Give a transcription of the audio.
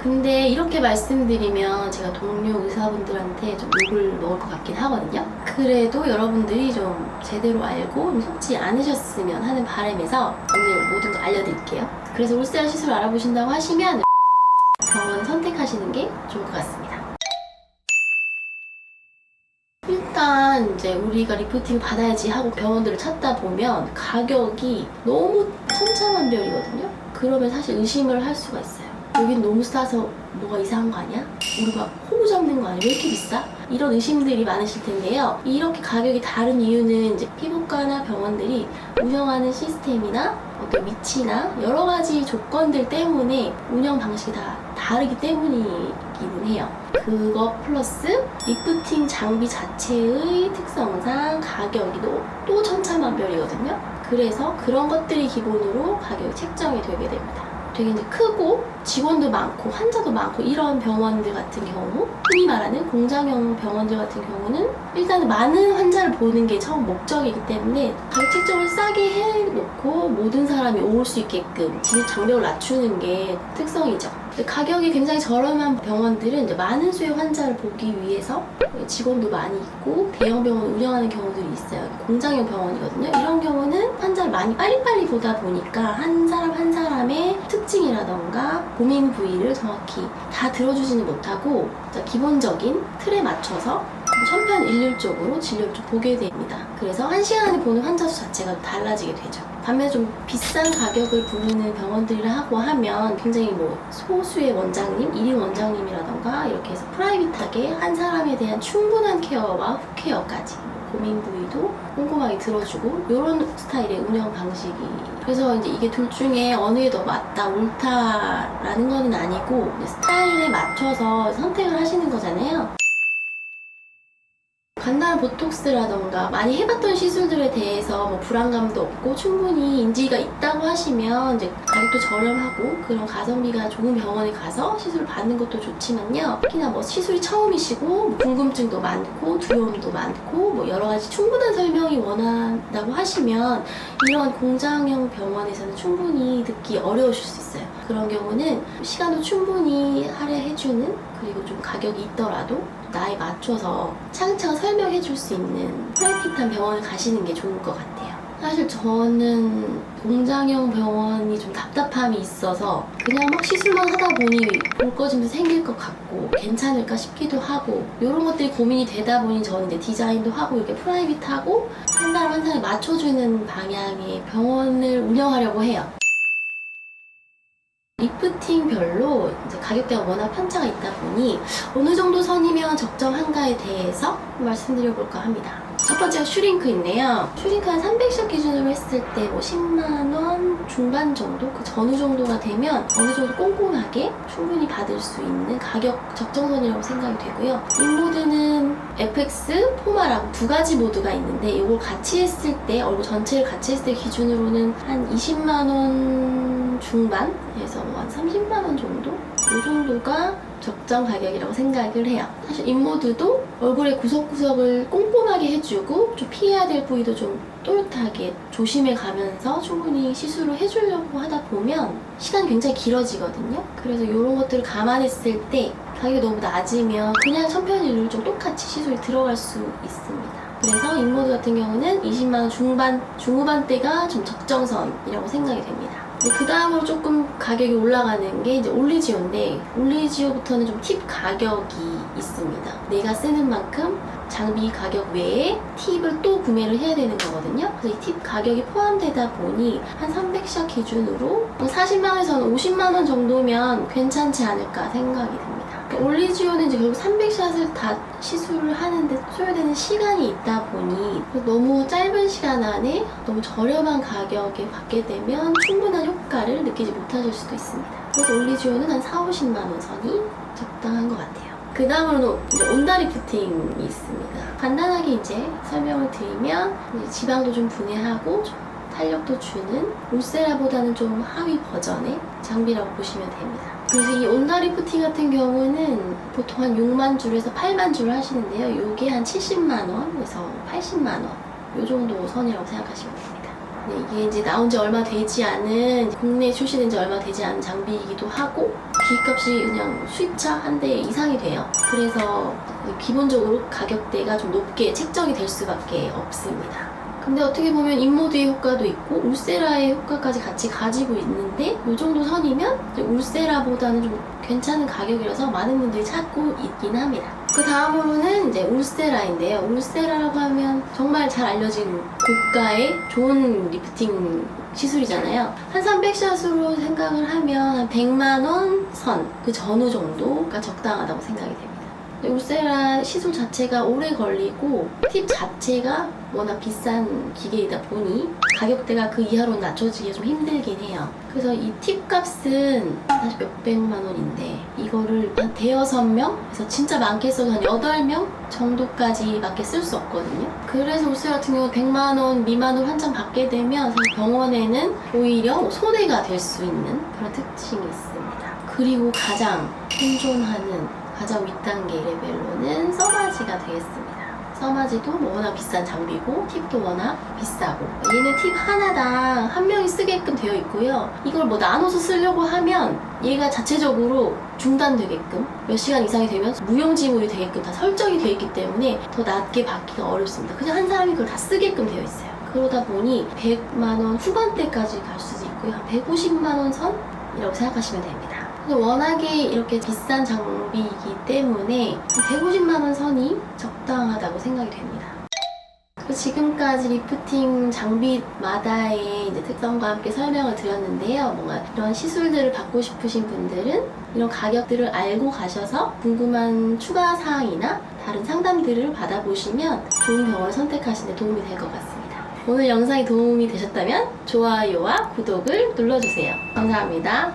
근데 이렇게 말씀드리면 제가 동료 의사분들한테 좀 욕을 먹을 것 같긴 하거든요. 그래도 여러분들이 좀 제대로 알고 좀 속지 않으셨으면 하는 바람에서 오늘 모든 거 알려드릴게요. 그래서 울세라 시술 알아보신다고 하시면 병원 선택하시는 게 좋을 것 같습니다. 일단 이제 우리가 리프팅 받아야지 하고 병원들을 찾다 보면 가격이 너무 천차만별이거든요. 그러면 사실 의심을 할 수가 있어요. 여긴 너무 싸서 뭐가 이상한 거 아니야? 우리가 호구 잡는 거 아니야? 왜 이렇게 비싸? 이런 의심들이 많으실 텐데요. 이렇게 가격이 다른 이유는 이제 피부과나 병원들이 운영하는 시스템이나 어떤 위치나 여러 가지 조건들 때문에 운영 방식이 다 다르기 때문이기는 해요. 그거 플러스 리프팅 장비 자체의 특성상 가격이 또 천차만별이거든요. 그래서 그런 것들이 기본으로 가격이 책정이 되게 됩니다. 되게 이제 크고 직원도 많고 환자도 많고 이런 병원들 같은 경우, 흔히 말하는 공장형 병원들 같은 경우는 일단은 많은 환자를 보는 게 처음 목적이기 때문에 가격 책정을 싸게 해놓고 모든 사람이 올 수 있게끔 진입 장벽을 낮추는 게 특성이죠. 가격이 굉장히 저렴한 병원들은 이제 많은 수의 환자를 보기 위해서 직원도 많이 있고 대형 병원 운영하는 경우들이 있어요. 공장형 병원이거든요. 이런 경우는 환자를 많이 빨리빨리 보다 보니까 한 사람 한 사람의 특징이라던가 고민 부위를 정확히 다 들어주지는 못하고 기본적인 틀에 맞춰서 천편일률적으로 진료를 좀 보게 됩니다. 그래서 한 시간에 보는 환자 수 자체가 달라지게 되죠. 반면에 좀 비싼 가격을 부르는 병원들이라고 하면 굉장히 뭐 소수의 원장님, 1인 원장님이라던가 이렇게 해서 프라이빗하게 한 사람에 대한 충분한 케어와 훅케어까지 고민 부위도 꼼꼼하게 들어주고 이런 스타일의 운영 방식이, 그래서 이제 이게 둘 중에 어느 게 더 맞다, 옳다라는 거는 아니고 스타일에 맞춰서 선택을 하시는 거잖아요. 간단한 보톡스라던가 많이 해봤던 시술들에 대해서 뭐 불안감도 없고 충분히 인지가 있다고 하시면 이제 가격도 저렴하고 그런 가성비가 좋은 병원에 가서 시술을 받는 것도 좋지만요. 특히나 뭐 시술이 처음이시고 뭐 궁금증도 많고 두려움도 많고 뭐 여러 가지 충분한 설명이 원한다고 하시면 이런 공장형 병원에서는 충분히 듣기 어려우실 수 있어요. 그런 경우는 시간도 충분히 할애해주는, 그리고 좀 가격이 있더라도 나에 맞춰서 차근차근 설명해 줄 수 있는 프라이빗한 병원을 가시는 게 좋을 것 같아요. 사실 저는 공장형 병원이 좀 답답함이 있어서 그냥 막 시술만 하다 보니 볼거짐도 생길 것 같고 괜찮을까 싶기도 하고 이런 것들이 고민이 되다 보니 저는 이제 디자인도 하고 이렇게 프라이빗하고 한 사람 한 사람에 맞춰주는 방향의 병원을 운영하려고 해요. 리프팅별로 이제 가격대가 워낙 편차가 있다 보니 어느 정도 선이면 적정한가에 대해서 말씀드려볼까 합니다. 첫 번째가 슈링크인데요. 슈링크는 300샷 기준으로 했을 때 뭐 10만원 중반 정도? 그 전후 정도가 되면 어느 정도 꼼꼼하게 충분히 받을 수 있는 가격 적정선이라고 생각이 되고요. 인모드는 FX, 포마라고 두 가지 모드가 있는데 이걸 같이 했을 때, 얼굴 전체를 같이 했을 때 기준으로는 한 20만원 중반에서 뭐 한 30만원 정도? 이 정도가 적정 가격이라고 생각을 해요. 사실 인모드도 얼굴의 구석구석을 꼼꼼하게 해주고 좀 피해야 될 부위도 좀 또렷하게 조심해 가면서 충분히 시술을 해주려고 하다 보면 시간이 굉장히 길어지거든요. 그래서 이런 것들을 감안했을 때 가격이 너무 낮으면 그냥 천편일률 똑같이 시술이 들어갈 수 있습니다. 그래서 인모드 같은 경우는 20만원 중반, 중후반대가 좀 적정선이라고 생각이 됩니다. 그 다음으로 조금 가격이 올라가는 게 이제 올리지오인데, 올리지오부터는 좀 팁 가격이 있습니다. 내가 쓰는 만큼 장비 가격 외에 팁을 또 구매를 해야 되는 거거든요. 그래서 이 팁 가격이 포함되다 보니 한 300샷 기준으로 40만원에서는 50만원 정도면 괜찮지 않을까 생각이 듭니다. 올리지오는 이제 결국 300샷을 다 시술을 하는데 소요되는 시간이 있다 보니 너무 짧은 시간 안에 너무 저렴한 가격에 받게 되면 충분한 효과를 느끼지 못하실 수도 있습니다. 그래서 올리지오는 한 40~50만원 선이 적당한 것 같아요. 그 다음으로 이제 온다리프팅이 있습니다. 간단하게 이제 설명을 드리면 이제 지방도 좀 분해하고 좀 탄력도 주는 울세라보다는 좀 하위 버전의 장비라고 보시면 됩니다. 그래서 이 온다리프팅 같은 경우는 보통 한 6만 줄에서 8만 줄을 하시는데요. 이게 한 70만원에서 80만원 이 정도 선이라고 생각하시면 됩니다. 네, 이게 이제 나온 지 얼마 되지 않은, 국내에 출시된 지 얼마 되지 않은 장비이기도 하고 기값이 그냥 수입차 한 대 이상이 돼요. 그래서 기본적으로 가격대가 좀 높게 책정이 될 수밖에 없습니다. 근데 어떻게 보면 인모드의 효과도 있고 울세라의 효과까지 같이 가지고 있는데 이 정도 선이면 이제 울세라보다는 좀 괜찮은 가격이라서 많은 분들이 찾고 있긴 합니다. 그 다음으로는 이제 울세라인데요. 울세라라고 하면 정말 잘 알려진 고가의 좋은 리프팅 시술이잖아요. 한 300샷으로 생각을 하면 한 100만원 선 그 전후 정도가 적당하다고 생각이 됩니다. 울세라 시술 자체가 오래 걸리고 팁 자체가 워낙 비싼 기계이다 보니 가격대가 그 이하로 낮춰지기가 좀 힘들긴 해요. 그래서 이 팁 값은 사실 몇백만 원인데 이거를 한 대여섯 명에서 진짜 많게 써도 한 8명 정도까지밖에 쓸 수 없거든요. 그래서 울세라 같은 경우 100만 원 미만으로 한 장 받게 되면 병원에는 오히려 손해가 될 수 있는 그런 특징이 있습니다. 그리고 가장 생존하는 가장 윗단계 레벨로는 써마지가 되겠습니다. 써마지도 뭐 워낙 비싼 장비고 팁도 워낙 비싸고 얘는 팁 하나당 한 명이 쓰게끔 되어 있고요. 이걸 뭐 나눠서 쓰려고 하면 얘가 자체적으로 중단되게끔 몇 시간 이상이 되면 무용지물이 되게끔 다 설정이 되어 있기 때문에 더 낮게 받기가 어렵습니다. 그냥 한 사람이 그걸 다 쓰게끔 되어 있어요. 그러다 보니 100만원 후반대까지 갈 수도 있고요. 한 150만원 선이라고 생각하시면 됩니다. 워낙에 이렇게 비싼 장비이기 때문에 150만원 선이 적당하다고 생각이 됩니다. 지금까지 리프팅 장비마다의 이제 특성과 함께 설명을 드렸는데요. 뭔가 이런 시술들을 받고 싶으신 분들은 이런 가격들을 알고 가셔서 궁금한 추가 사항이나 다른 상담들을 받아보시면 좋은 병원을 선택하시는 데 도움이 될 것 같습니다. 오늘 영상이 도움이 되셨다면 좋아요와 구독을 눌러주세요. 감사합니다.